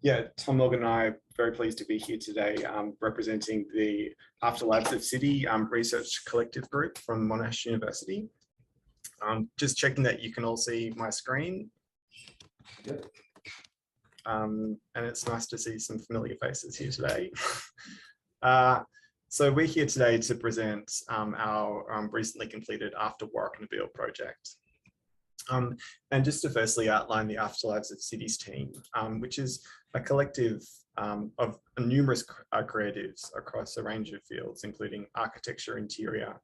Yeah, Tom Morgan and I are very pleased to be here today representing the Afterlives of City research collective group from Monash University. Just checking that you can all see my screen. Yep. And it's nice to see some familiar faces here today. So we're here today to present our recently completed After Warracknabeal project. And just to firstly outline the Afterlives of Cities team, which is a collective of numerous creatives across a range of fields, including architecture, interior,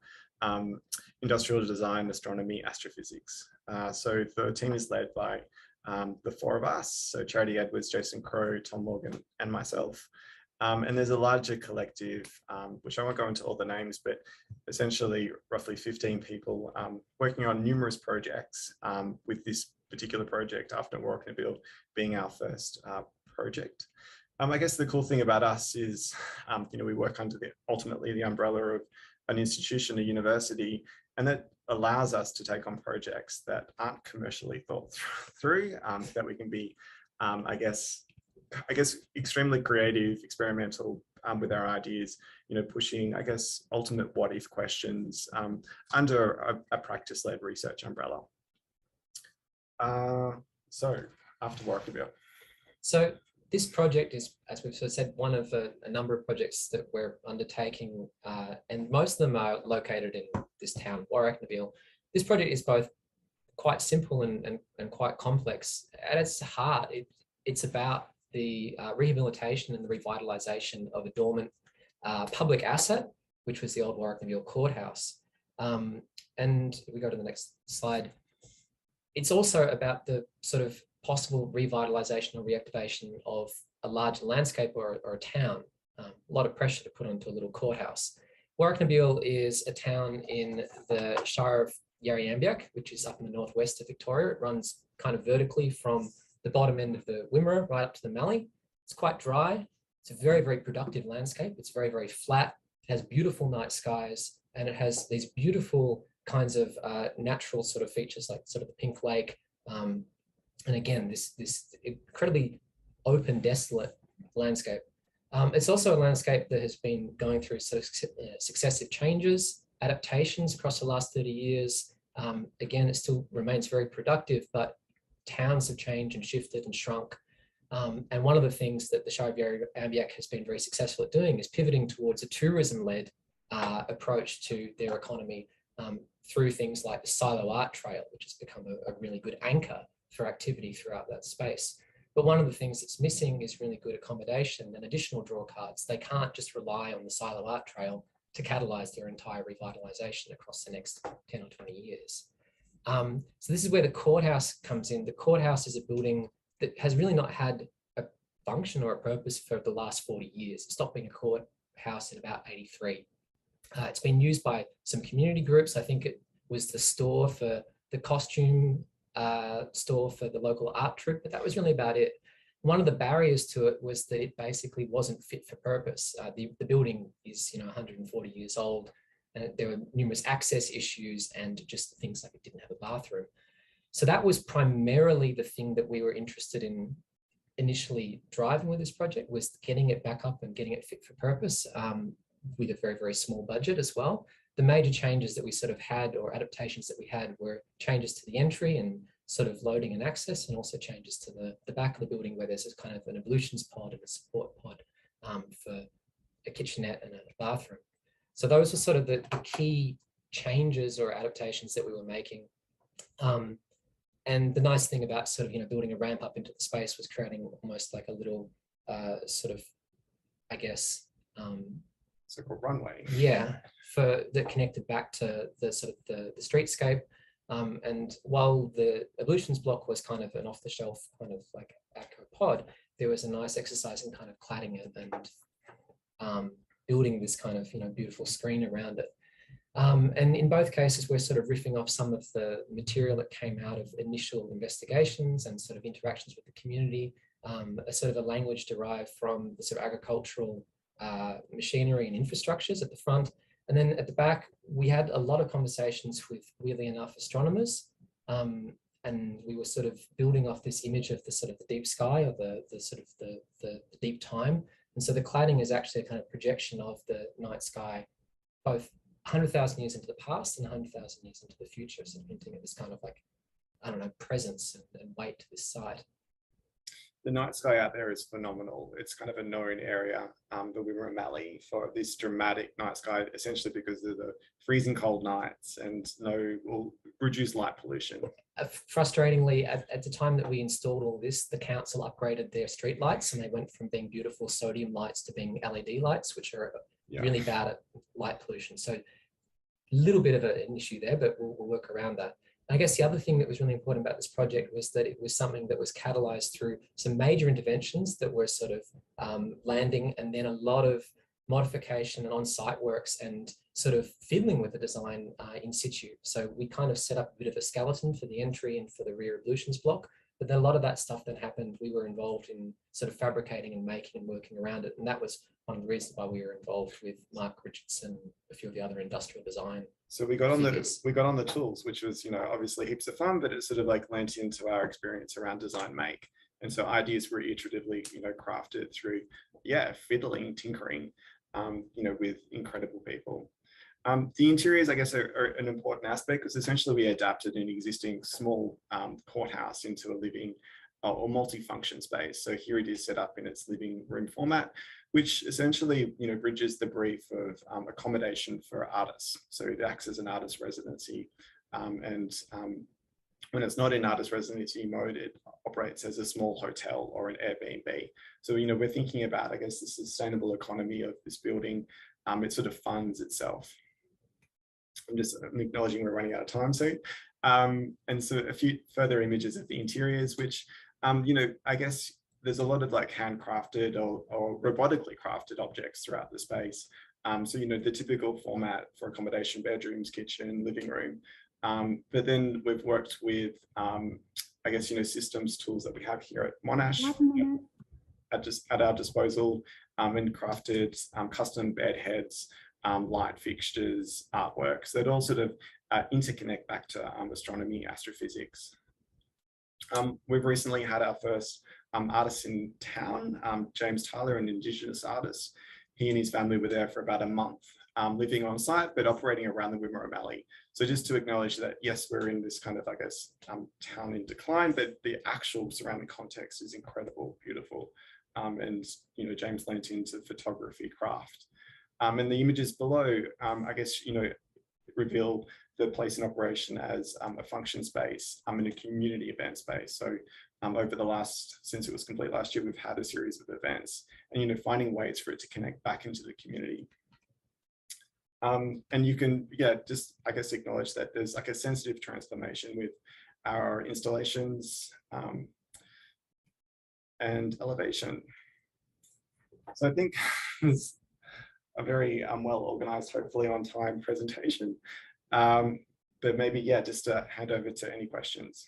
industrial design, astronomy, astrophysics. So the team is led by the four of us, so Charity Edwards, Jason Crow, Tom Morgan, and myself. And there's a larger collective, which I won't go into all the names, but essentially roughly 15 people working on numerous projects, with this particular project, After Warracknabeal, being our first project. I guess the cool thing about us is, we work under ultimately the umbrella of an institution, a university, and that allows us to take on projects that aren't commercially thought through, that we can be, I guess, extremely creative, experimental with our ideas, pushing, I guess, ultimate what if questions under a practice-led research umbrella. So After Warracknabeal. So this project is, as we've sort of said, one of a number of projects that we're undertaking, and most of them are located in this town, Warracknabeal. This project is both quite simple and quite complex. At its heart, it's about the rehabilitation and the revitalisation of a dormant public asset, which was the old Warracknabeal Court House. And if we go to the next slide, it's also about the sort of possible revitalisation or reactivation of a large landscape or a town. A lot of pressure to put onto a little courthouse. Warracknabeal is a town in the Shire of Yarriambiack, which is up in the northwest of Victoria. It runs kind of vertically from the bottom end of the Wimmera right up to the Mallee. It's quite dry. It's a very, very productive landscape. It's very, very flat. It has beautiful night skies, and it has these beautiful kinds of natural sort of features, like sort of the Pink Lake. And again, this incredibly open, desolate landscape. It's also a landscape that has been going through successive changes, adaptations across the last 30 years. Again, it still remains very productive, but towns have changed and shifted and shrunk. And one of the things that the Shire of Yarriambiack has been very successful at doing is pivoting towards a tourism-led approach to their economy through things like the Silo Art Trail, which has become a really good anchor for activity throughout that space. But one of the things that's missing is really good accommodation and additional draw cards. They can't just rely on the Silo Art Trail to catalyse their entire revitalisation across the next 10 or 20 years. So this is where the courthouse comes in. The courthouse is a building that has really not had a function or a purpose for the last 40 years. It stopped being a courthouse in about 83. It's been used by some community groups. I think it was the store for the costume store for the local art troupe, but that was really about it. One of the barriers to it was that it basically wasn't fit for purpose. The building is 140 years old, and there were numerous access issues and just things like it didn't have a bathroom. So that was primarily the thing that we were interested in initially driving with this project, was getting it back up and getting it fit for purpose, with a very, very small budget as well. The major changes that we sort of had, or adaptations that we had, were changes to the entry and sort of loading and access, and also changes to the back of the building, where there's a kind of an ablutions pod and a support pod for a kitchenette and a bathroom. So those were sort of the key changes or adaptations that we were making. And the nice thing about sort of, building a ramp up into the space was creating almost like a little sort of, I guess, it's like a runway. Yeah, that connected back to the sort of the streetscape. And while the ablutions block was kind of an off-the-shelf kind of like ACO pod, there was a nice exercise in kind of cladding it and building this kind of beautiful screen around it. And in both cases, we're sort of riffing off some of the material that came out of initial investigations and sort of interactions with the community, a sort of a language derived from the sort of agricultural machinery and infrastructures at the front. And then at the back, we had a lot of conversations with, weirdly enough, astronomers and we were sort of building off this image of the sort of the deep sky, or the sort of the deep time. And so the cladding is actually a kind of projection of the night sky, both 100,000 years into the past and 100,000 years into the future, sort of hinting at this kind of like, I don't know, presence and weight to this site. The night sky out there is phenomenal. It's kind of a known area, the Wimmera Valley, for this dramatic night sky, essentially because of the freezing cold nights and reduced light pollution. Frustratingly, at the time that we installed all this, the council upgraded their street lights, and they went from being beautiful sodium lights to being LED lights, which are really bad at light pollution. So a little bit of an issue there, but we'll work around that. I guess the other thing that was really important about this project was that it was something that was catalyzed through some major interventions that were sort of landing, and then a lot of modification and on-site works and sort of fiddling with the design in situ. So we kind of set up a bit of a skeleton for the entry and for the rear ablutions block, but then a lot of that stuff that happened, we were involved in sort of fabricating and making and working around it. And that was one of the reasons why we were involved with Mark Richardson, a few of the other industrial design. So we got on the tools, which was, obviously heaps of fun, but it sort of like lent into our experience around design make. And so ideas were iteratively, crafted through, fiddling, tinkering, with incredible people. The interiors, I guess, are an important aspect, because essentially we adapted an existing small courthouse into a living or multi-function space. So here it is set up in its living room format, which essentially, bridges the brief of accommodation for artists. So it acts as an artist residency, and when it's not in artist residency mode, it operates as a small hotel or an Airbnb. So, we're thinking about, I guess, the sustainable economy of this building. It sort of funds itself. I'm acknowledging we're running out of time soon. And so a few further images of the interiors, which, I guess there's a lot of like handcrafted or robotically crafted objects throughout the space. So, the typical format for accommodation: bedrooms, kitchen, living room. But then we've worked with, I guess, systems tools that we have here at Monash at our disposal, and crafted custom bed heads, light fixtures, artworks that all sort of interconnect back to astronomy, astrophysics. We've recently had our first artist in town, James Tyler, an Indigenous artist. He and his family were there for about a month, living on site, but operating around the Wimmera Valley. So just to acknowledge that, yes, we're in this kind of, I guess, town in decline, but the actual surrounding context is incredible, beautiful. And, James lent into photography craft. And the images below, I guess, reveal the place in operation as a function space and a community event space. So over since it was complete last year, we've had a series of events, and, finding ways for it to connect back into the community. And you can, just, I guess, acknowledge that there's like a sensitive transformation with our installations and elevation. So I think it's a very well organized, hopefully on time presentation. But maybe, just to hand over to any questions.